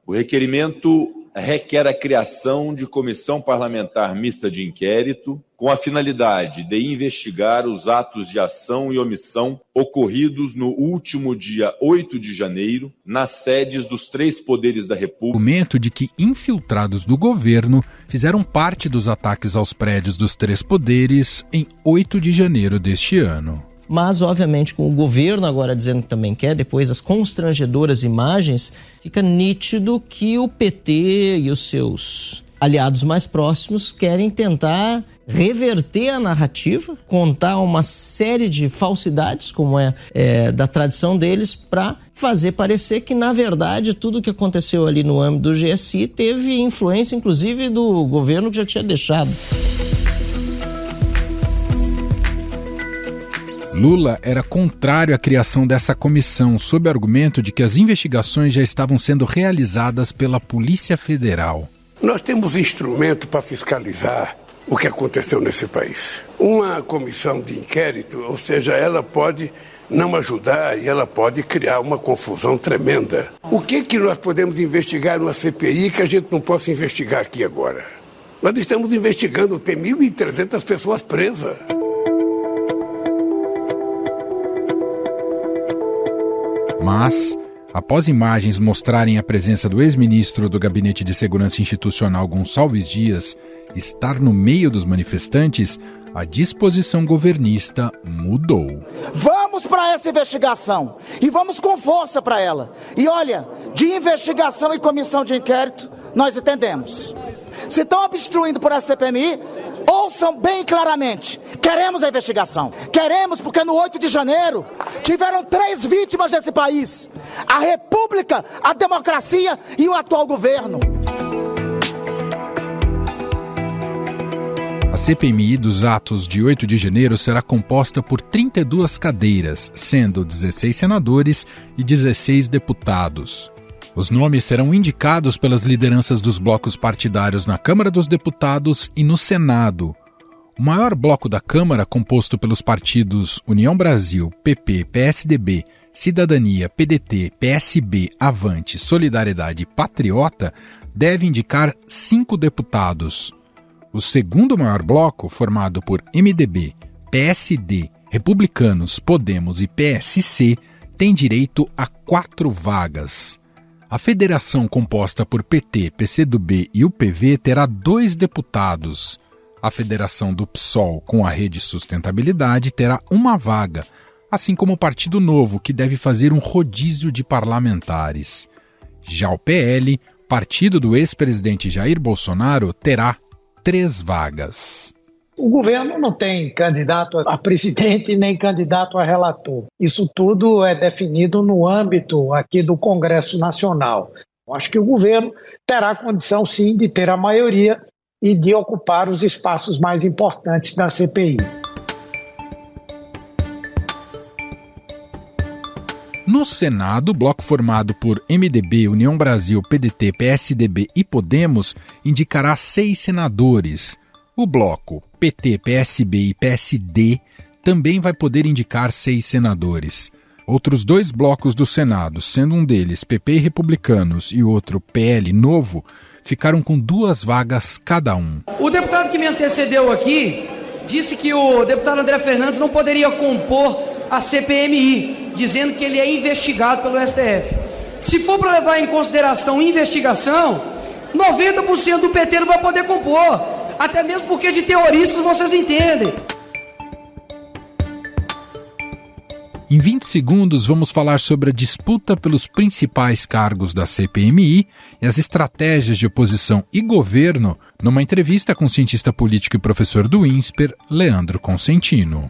O requerimento requer a criação de comissão parlamentar mista de inquérito com a finalidade de investigar os atos de ação e omissão ocorridos no último dia 8 de janeiro nas sedes dos 3 poderes da República. O argumento de que infiltrados do governo fizeram parte dos ataques aos prédios dos 3 poderes em 8 de janeiro deste ano. Mas, obviamente, com o governo agora dizendo que também quer, depois das constrangedoras imagens, fica nítido que o PT e os seus aliados mais próximos querem tentar reverter a narrativa, contar uma série de falsidades, como é da tradição deles, para fazer parecer que, na verdade, tudo que aconteceu ali no âmbito do GSI teve influência, inclusive, do governo que já tinha deixado. Lula era contrário à criação dessa comissão, sob o argumento de que as investigações já estavam sendo realizadas pela Polícia Federal. Nós temos instrumento para fiscalizar o que aconteceu nesse país. Uma comissão de inquérito, ou seja, ela pode não ajudar e ela pode criar uma confusão tremenda. O que nós podemos investigar numa CPI que a gente não possa investigar aqui agora? Nós estamos investigando, tem 1.300 pessoas presas. Mas, após imagens mostrarem a presença do ex-ministro do Gabinete de Segurança Institucional Gonçalves Dias estar no meio dos manifestantes, a disposição governista mudou. Vamos para essa investigação e vamos com força para ela. E olha, de investigação e comissão de inquérito, nós entendemos. Se estão obstruindo por essa CPMI, ouçam bem claramente, queremos a investigação. Queremos porque no 8 de janeiro tiveram 3 vítimas desse país. A República, a democracia e o atual governo. A CPMI dos atos de 8 de janeiro será composta por 32 cadeiras, sendo 16 senadores e 16 deputados. Os nomes serão indicados pelas lideranças dos blocos partidários na Câmara dos Deputados e no Senado. O maior bloco da Câmara, composto pelos partidos União Brasil, PP, PSDB, Cidadania, PDT, PSB, Avante, Solidariedade e Patriota, deve indicar 5 deputados. O segundo maior bloco, formado por MDB, PSD, Republicanos, Podemos e PSC, tem direito a 4 vagas. A federação composta por PT, PCdoB e UPV terá 2 deputados. A federação do PSOL com a Rede Sustentabilidade terá 1 vaga, assim como o Partido Novo, que deve fazer um rodízio de parlamentares. Já o PL, partido do ex-presidente Jair Bolsonaro, terá 3 vagas. O governo não tem candidato a presidente nem candidato a relator. Isso tudo é definido no âmbito aqui do Congresso Nacional. Eu acho que o governo terá condição, sim, de ter a maioria e de ocupar os espaços mais importantes da CPI. No Senado, o bloco formado por MDB, União Brasil, PDT, PSDB e Podemos indicará 6 senadores. O bloco PT, PSB e PSD também vai poder indicar 6 senadores. Outros 2 blocos do Senado, sendo um deles PP e Republicanos e outro PL Novo, ficaram com 2 vagas cada um. O deputado que me antecedeu aqui disse que o deputado André Fernandes não poderia compor a CPMI, dizendo que ele é investigado pelo STF. Se for para levar em consideração investigação, 90% do PT não vai poder compor. Até mesmo porque de terroristas vocês entendem. Em 20 segundos vamos falar sobre a disputa pelos principais cargos da CPMI e as estratégias de oposição e governo numa entrevista com o cientista político e professor do INSPER, Leandro Consentino.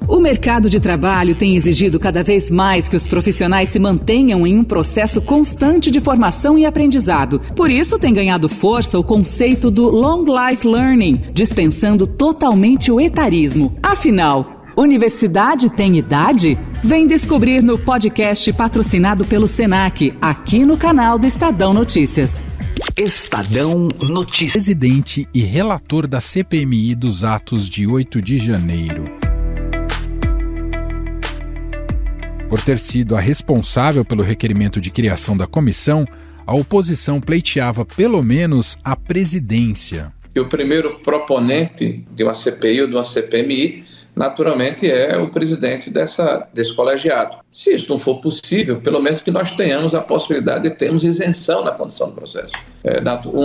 O mercado de trabalho tem exigido cada vez mais que os profissionais se mantenham em um processo constante de formação e aprendizado. Por isso tem ganhado força o conceito do Long Life Learning, dispensando totalmente o etarismo. Afinal, universidade tem idade? Vem descobrir no podcast patrocinado pelo Senac, aqui no canal do Estadão Notícias. Estadão Notícias. Presidente e relator da CPMI dos atos de 8 de janeiro. Por ter sido a responsável pelo requerimento de criação da comissão, a oposição pleiteava pelo menos a presidência. E o primeiro proponente de uma CPI ou de uma CPMI, naturalmente, é o presidente desse colegiado. Se isso não for possível, pelo menos que nós tenhamos a possibilidade de termos isenção na condução do processo.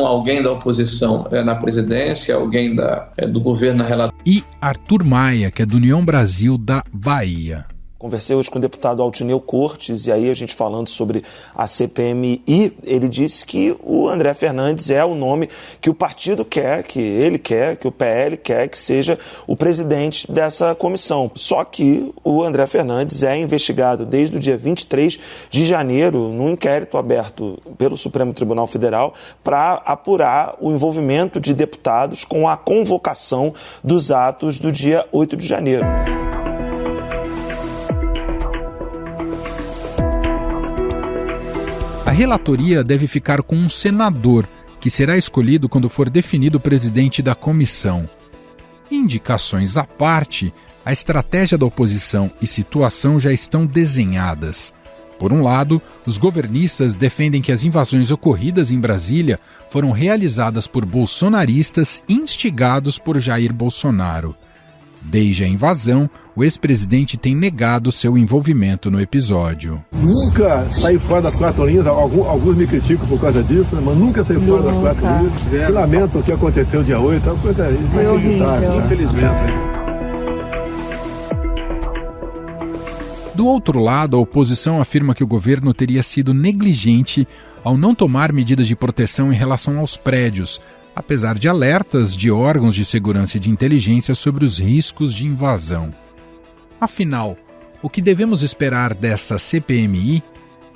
Alguém da oposição na presidência, alguém do governo na relação. E Arthur Maia, que é do União Brasil da Bahia. Conversei hoje com o deputado Altineu Cortes, e aí a gente falando sobre a CPMI, ele disse que o André Fernandes é o nome que o partido quer, que ele quer, que o PL quer que seja o presidente dessa comissão. Só que o André Fernandes é investigado desde o dia 23 de janeiro num inquérito aberto pelo Supremo Tribunal Federal para apurar o envolvimento de deputados com a convocação dos atos do dia 8 de janeiro. A relatoria deve ficar com um senador, que será escolhido quando for definido o presidente da comissão. Indicações à parte, a estratégia da oposição e situação já estão desenhadas. Por um lado, os governistas defendem que as invasões ocorridas em Brasília foram realizadas por bolsonaristas instigados por Jair Bolsonaro. Desde a invasão, o ex-presidente tem negado seu envolvimento no episódio. Nunca saí fora das 4 linhas, alguns me criticam por causa disso, mas nunca saí fora das 4 linhas. Que lamento o que aconteceu dia 8, é uma coisa inacreditável, infelizmente. Do outro lado, a oposição afirma que o governo teria sido negligente ao não tomar medidas de proteção em relação aos prédios, apesar de alertas de órgãos de segurança e de inteligência sobre os riscos de invasão. Afinal, o que devemos esperar dessa CPMI?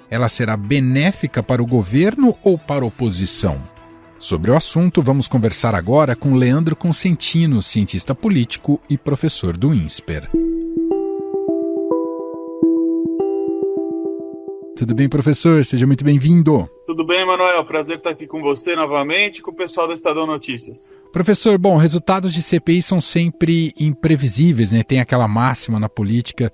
Ela será benéfica para o governo ou para a oposição? Sobre o assunto, vamos conversar agora com Leandro Consentino, cientista político e professor do INSPER. Tudo bem, professor? Seja muito bem-vindo. Tudo bem, Manuel? Prazer estar aqui com você novamente e com o pessoal do Estadão Notícias. Professor, bom, resultados de CPI são sempre imprevisíveis, né? Tem aquela máxima na política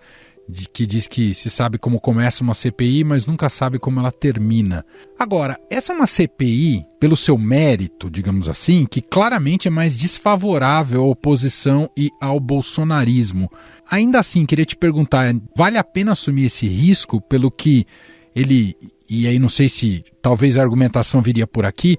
que diz que se sabe como começa uma CPI, mas nunca sabe como ela termina. Agora, essa é uma CPI, pelo seu mérito, digamos assim, que claramente é mais desfavorável à oposição e ao bolsonarismo. Ainda assim, queria te perguntar, vale a pena assumir esse risco pelo que ele, e aí não sei se talvez a argumentação viria por aqui,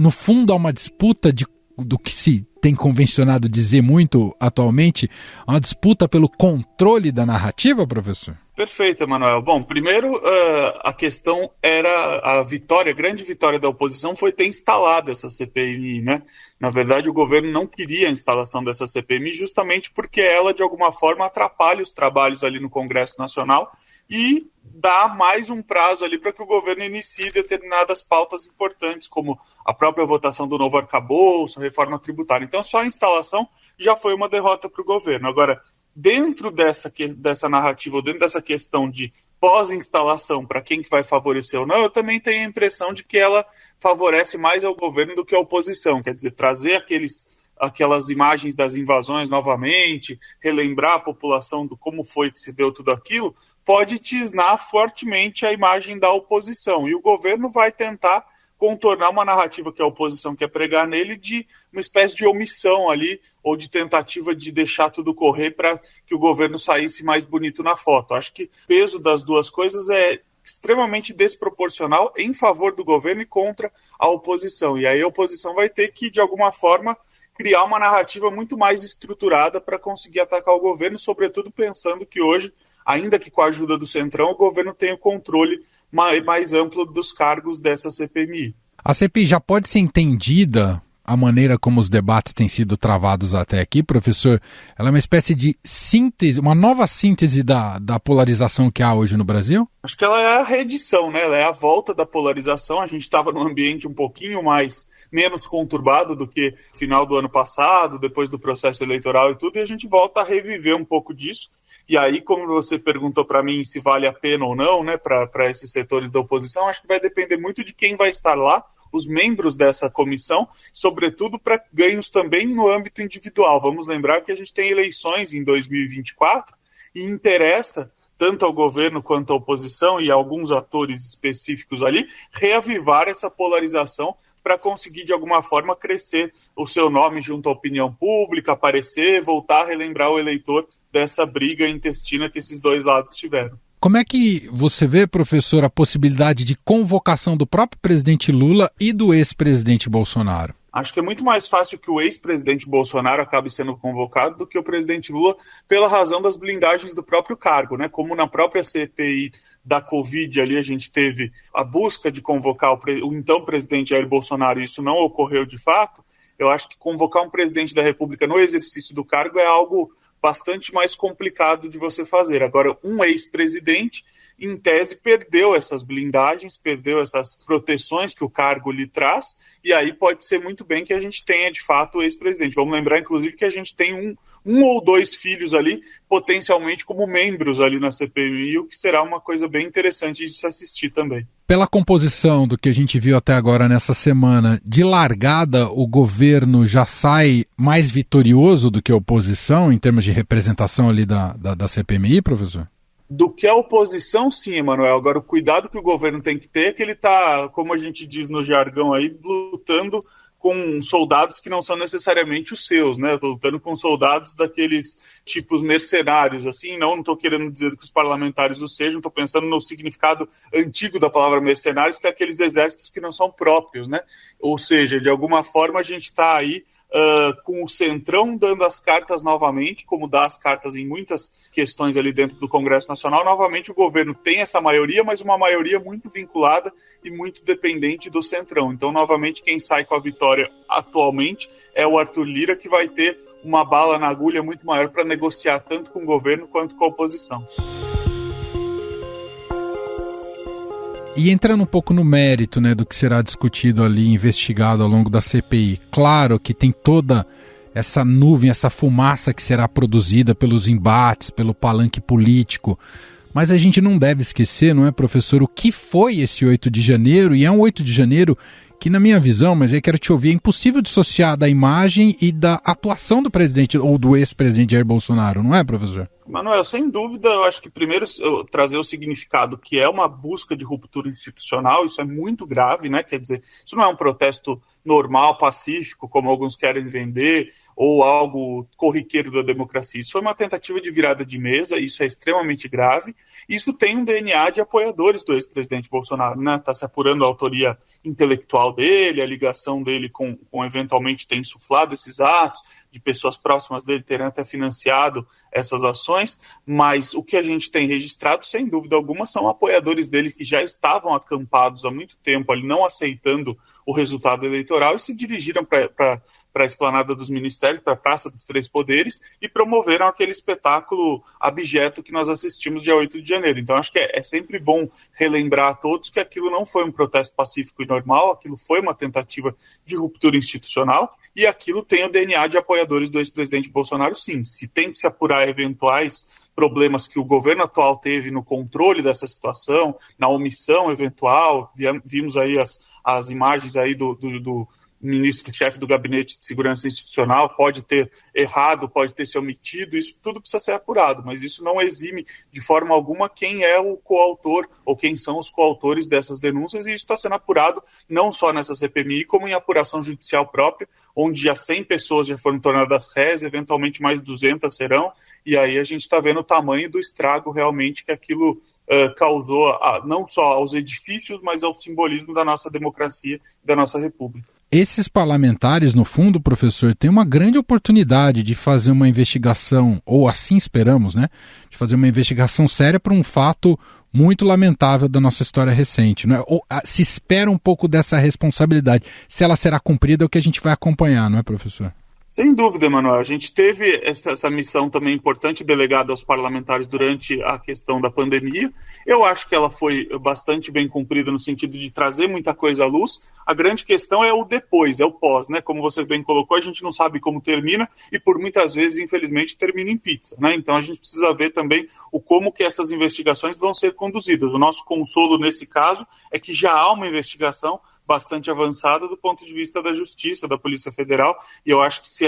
no fundo há uma disputa do que se tem convencionado dizer muito atualmente, uma disputa pelo controle da narrativa, professor? Perfeito, Emanuel. Bom, primeiro a questão era a grande vitória da oposição foi ter instalado essa CPMI, né? Na verdade, o governo não queria a instalação dessa CPMI justamente porque ela, de alguma forma, atrapalha os trabalhos ali no Congresso Nacional e dá mais um prazo ali para que o governo inicie determinadas pautas importantes, como a própria votação do novo arcabouço, reforma tributária. Então, só a instalação já foi uma derrota para o governo. Agora, dentro dessa narrativa, ou dentro dessa questão de pós-instalação, para quem que vai favorecer ou não, eu também tenho a impressão de que ela favorece mais ao governo do que a oposição. Quer dizer, trazer aquelas imagens das invasões novamente, relembrar a população do como foi que se deu tudo aquilo, pode tisnar fortemente a imagem da oposição. E o governo vai tentar contornar uma narrativa que a oposição quer pregar nele de uma espécie de omissão ali, ou de tentativa de deixar tudo correr para que o governo saísse mais bonito na foto. Acho que o peso das duas coisas é extremamente desproporcional em favor do governo e contra a oposição. E aí a oposição vai ter que, de alguma forma, criar uma narrativa muito mais estruturada para conseguir atacar o governo, sobretudo pensando que hoje, ainda que com a ajuda do Centrão, o governo tem o controle mais amplo dos cargos dessa CPMI. A CPI já pode ser entendida, a maneira como os debates têm sido travados até aqui, professor, ela é uma espécie de síntese, uma nova síntese da polarização que há hoje no Brasil? Acho que ela é a reedição, né? Ela é a volta da polarização. A gente estava num ambiente um pouquinho menos conturbado do que no final do ano passado, depois do processo eleitoral e tudo, e a gente volta a reviver um pouco disso. E aí, como você perguntou para mim se vale a pena ou não, né, para esses setores da oposição, acho que vai depender muito de quem vai estar lá, os membros dessa comissão, sobretudo para ganhos também no âmbito individual. Vamos lembrar que a gente tem eleições em 2024 e interessa tanto ao governo quanto à oposição e a alguns atores específicos ali, reavivar essa polarização para conseguir, de alguma forma, crescer o seu nome junto à opinião pública, aparecer, voltar a relembrar o eleitor dessa briga intestina que esses dois lados tiveram. Como é que você vê, professor, a possibilidade de convocação do próprio presidente Lula e do ex-presidente Bolsonaro? Acho que é muito mais fácil que o ex-presidente Bolsonaro acabe sendo convocado do que o presidente Lula, pela razão das blindagens do próprio cargo, né? Como na própria CPI da Covid ali a gente teve a busca de convocar o então presidente Jair Bolsonaro e isso não ocorreu de fato, eu acho que convocar um presidente da República no exercício do cargo é algo bastante mais complicado de você fazer. Agora, um ex-presidente, em tese, perdeu essas blindagens, perdeu essas proteções que o cargo lhe traz, e aí pode ser muito bem que a gente tenha, de fato, o ex-presidente. Vamos lembrar, inclusive, que a gente tem um ou dois filhos ali, potencialmente como membros ali na CPI, o que será uma coisa bem interessante de se assistir também. Pela composição do que a gente viu até agora nessa semana, de largada o governo já sai mais vitorioso do que a oposição em termos de representação ali da CPMI, professor? Do que a oposição, sim, Emanuel. Agora, o cuidado que o governo tem que ter é que ele está, como a gente diz no jargão aí, lutando com soldados que não são necessariamente os seus, né? Estou lutando com soldados daqueles tipos mercenários, assim, não estou querendo dizer que os parlamentares o sejam, estou pensando no significado antigo da palavra mercenários, que é aqueles exércitos que não são próprios, né? Ou seja, de alguma forma a gente está aí com o Centrão dando as cartas novamente, como dá as cartas em muitas questões ali dentro do Congresso Nacional. Novamente o governo tem essa maioria, mas uma maioria muito vinculada e muito dependente do Centrão. Então, novamente, quem sai com a vitória atualmente é o Arthur Lira, que vai ter uma bala na agulha muito maior para negociar tanto com o governo quanto com a oposição. E entrando um pouco no mérito, né, do que será discutido ali, investigado ao longo da CPI, claro que tem toda essa nuvem, essa fumaça que será produzida pelos embates, pelo palanque político, mas a gente não deve esquecer, não é, professor, o que foi esse 8 de janeiro, e é um 8 de janeiro que, na minha visão, mas aí quero te ouvir, é impossível dissociar da imagem e da atuação do presidente ou do ex-presidente Jair Bolsonaro, não é, professor? Manuel, sem dúvida, eu acho que primeiro trazer o significado que é uma busca de ruptura institucional, isso é muito grave, né? Quer dizer, isso não é um protesto normal, pacífico, como alguns querem vender, ou algo corriqueiro da democracia. Isso foi uma tentativa de virada de mesa, isso é extremamente grave. Isso tem um DNA de apoiadores do ex-presidente Bolsonaro, né? Está se apurando a autoria intelectual dele, a ligação dele com eventualmente ter insuflado esses atos, de pessoas próximas dele terem até financiado essas ações, mas o que a gente tem registrado, sem dúvida alguma, são apoiadores dele que já estavam acampados há muito tempo ali, não aceitando o resultado eleitoral e se dirigiram para a esplanada dos ministérios, para a Praça dos Três Poderes e promoveram aquele espetáculo abjeto que nós assistimos dia 8 de janeiro. Então acho que é sempre bom relembrar a todos que aquilo não foi um protesto pacífico e normal, aquilo foi uma tentativa de ruptura institucional e aquilo tem o DNA de apoiadores do ex-presidente Bolsonaro, sim. Se tem que se apurar eventuais problemas que o governo atual teve no controle dessa situação, na omissão eventual, vimos aí as imagens aí do ministro-chefe do Gabinete de Segurança Institucional, pode ter errado, pode ter se omitido, isso tudo precisa ser apurado, mas isso não exime de forma alguma quem é o coautor ou quem são os coautores dessas denúncias, e isso está sendo apurado não só nessa CPMI, como em apuração judicial própria, onde já 100 pessoas já foram tornadas réis, eventualmente mais 200 serão, e aí a gente está vendo o tamanho do estrago realmente que aquilo causou não só aos edifícios, mas ao simbolismo da nossa democracia e da nossa república. Esses parlamentares, no fundo, professor, têm uma grande oportunidade de fazer uma investigação, ou assim esperamos, né? De fazer uma investigação séria para um fato muito lamentável da nossa história recente, não é? Ou se espera um pouco dessa responsabilidade. Se ela será cumprida é o que a gente vai acompanhar, não é, professor? Sem dúvida, Emanuel. A gente teve essa missão também importante delegada aos parlamentares durante a questão da pandemia. Eu acho que ela foi bastante bem cumprida no sentido de trazer muita coisa à luz. A grande questão é o depois, é o pós, né? Como você bem colocou, a gente não sabe como termina e por muitas vezes, infelizmente, termina em pizza, né? Então a gente precisa ver também como que essas investigações vão ser conduzidas. O nosso consolo nesse caso é que já há uma investigação bastante avançada do ponto de vista da Justiça, da Polícia Federal, e eu acho que se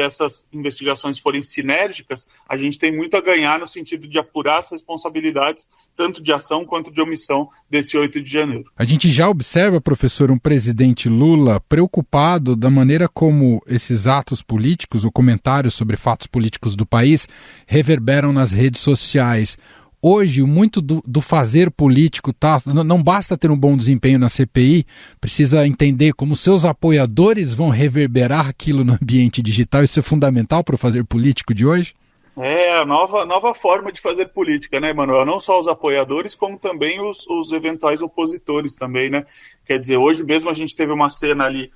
essas investigações forem sinérgicas, a gente tem muito a ganhar no sentido de apurar as responsabilidades, tanto de ação quanto de omissão, desse 8 de janeiro. A gente já observa, professor, um presidente Lula preocupado da maneira como esses atos políticos, o comentário sobre fatos políticos do país, reverberam nas redes sociais. Hoje, muito do fazer político, não basta ter um bom desempenho na CPI, precisa entender como seus apoiadores vão reverberar aquilo no ambiente digital. Isso é fundamental para o fazer político de hoje? É a nova forma de fazer política, né, Manuel? Não só os apoiadores, como também os eventuais opositores também, né? Quer dizer, hoje mesmo a gente teve uma cena ali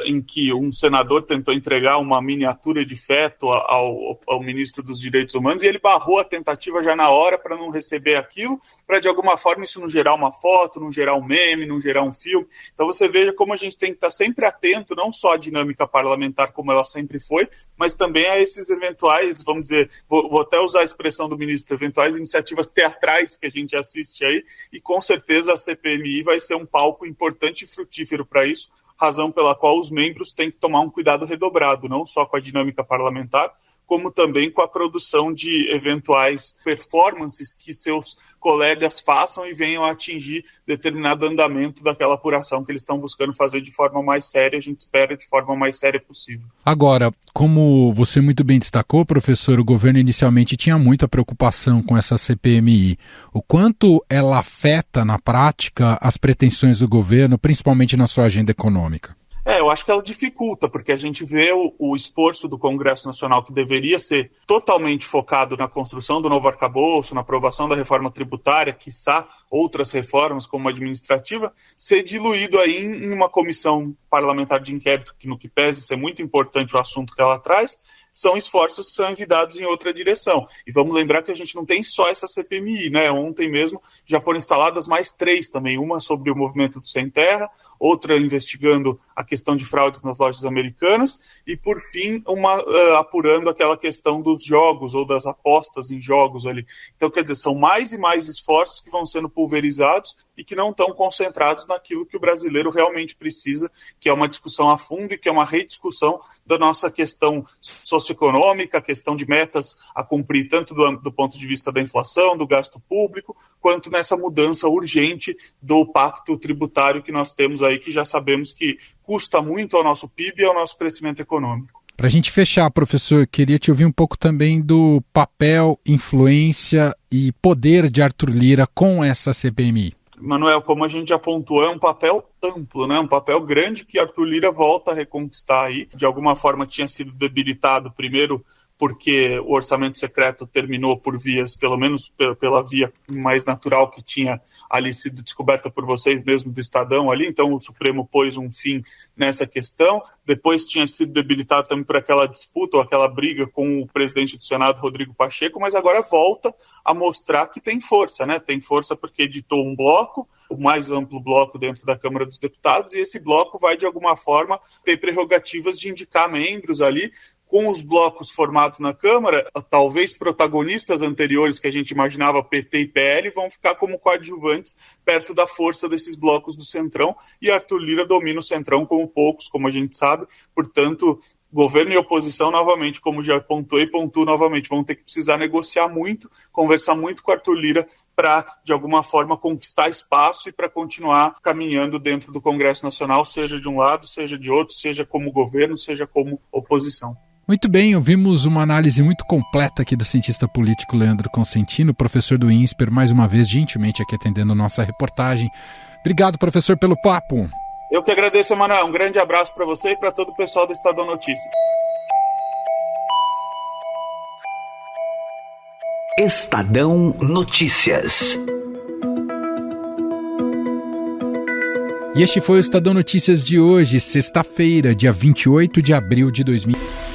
em que um senador tentou entregar uma miniatura de feto ao ministro dos Direitos Humanos e ele barrou a tentativa já na hora para não receber aquilo, para de alguma forma isso não gerar uma foto, não gerar um meme, não gerar um filme. Então você veja como a gente tem que estar sempre atento, não só à dinâmica parlamentar como ela sempre foi, mas também a esses eventuais, vamos dizer, vou até usar a expressão do ministro, eventuais iniciativas teatrais que a gente assiste aí, e com certeza a CPMI vai ser um palco importante e frutífero para isso, razão pela qual os membros têm que tomar um cuidado redobrado, não só com a dinâmica parlamentar, como também com a produção de eventuais performances que seus colegas façam e venham a atingir determinado andamento daquela apuração que eles estão buscando fazer de forma mais séria, a gente espera de forma mais séria possível. Agora, como você muito bem destacou, professor, o governo inicialmente tinha muita preocupação com essa CPMI. O quanto ela afeta na prática as pretensões do governo, principalmente na sua agenda econômica? Eu acho que ela dificulta, porque a gente vê o esforço do Congresso Nacional, que deveria ser totalmente focado na construção do novo arcabouço, na aprovação da reforma tributária, quiçá outras reformas como a administrativa, ser diluído aí em uma comissão parlamentar de inquérito, que no que pese ser muito importante o assunto que ela traz, são esforços que são envidados em outra direção. E vamos lembrar que a gente não tem só essa CPMI, né? Ontem mesmo já foram instaladas mais 3 também, uma sobre o movimento do Sem Terra, outra investigando a questão de fraudes nas lojas americanas e, por fim, uma apurando aquela questão dos jogos ou das apostas em jogos ali. Então, quer dizer, são mais e mais esforços que vão sendo pulverizados e que não estão concentrados naquilo que o brasileiro realmente precisa, que é uma discussão a fundo e que é uma rediscussão da nossa questão socioeconômica, a questão de metas a cumprir, tanto do ponto de vista da inflação, do gasto público, quanto nessa mudança urgente do pacto tributário que nós temos aí, que já sabemos que custa muito ao nosso PIB e ao nosso crescimento econômico. Para a gente fechar, professor, queria te ouvir um pouco também do papel, influência e poder de Arthur Lira com essa CPMI. Manuel, como a gente já pontuou, é um papel amplo, né? Um papel grande que Arthur Lira volta a reconquistar aí. De alguma forma tinha sido debilitado, primeiro porque o orçamento secreto terminou por vias, pelo menos pela via mais natural que tinha ali sido descoberta por vocês mesmo do Estadão ali, então o Supremo pôs um fim nessa questão. Depois tinha sido debilitado também por aquela disputa ou aquela briga com o presidente do Senado, Rodrigo Pacheco, mas agora volta a mostrar que tem força, né? Tem força porque editou um bloco, o mais amplo bloco dentro da Câmara dos Deputados, e esse bloco vai, de alguma forma, ter prerrogativas de indicar membros ali. Com os blocos formados na Câmara, talvez protagonistas anteriores que a gente imaginava, PT e PL, vão ficar como coadjuvantes perto da força desses blocos do Centrão, e Arthur Lira domina o Centrão como poucos, como a gente sabe. Portanto, governo e oposição, novamente, como já pontuei e pontuo novamente, vão ter que precisar negociar muito, conversar muito com Arthur Lira para, de alguma forma, conquistar espaço e para continuar caminhando dentro do Congresso Nacional, seja de um lado, seja de outro, seja como governo, seja como oposição. Muito bem, ouvimos uma análise muito completa aqui do cientista político Leandro Consentino, professor do INSPER, mais uma vez gentilmente aqui atendendo a nossa reportagem. Obrigado, professor, pelo papo. Eu que agradeço, Emanuel. Um grande abraço para você e para todo o pessoal do Estadão Notícias. Estadão Notícias. E este foi o Estadão Notícias de hoje, sexta-feira, dia 28 de abril de 2020.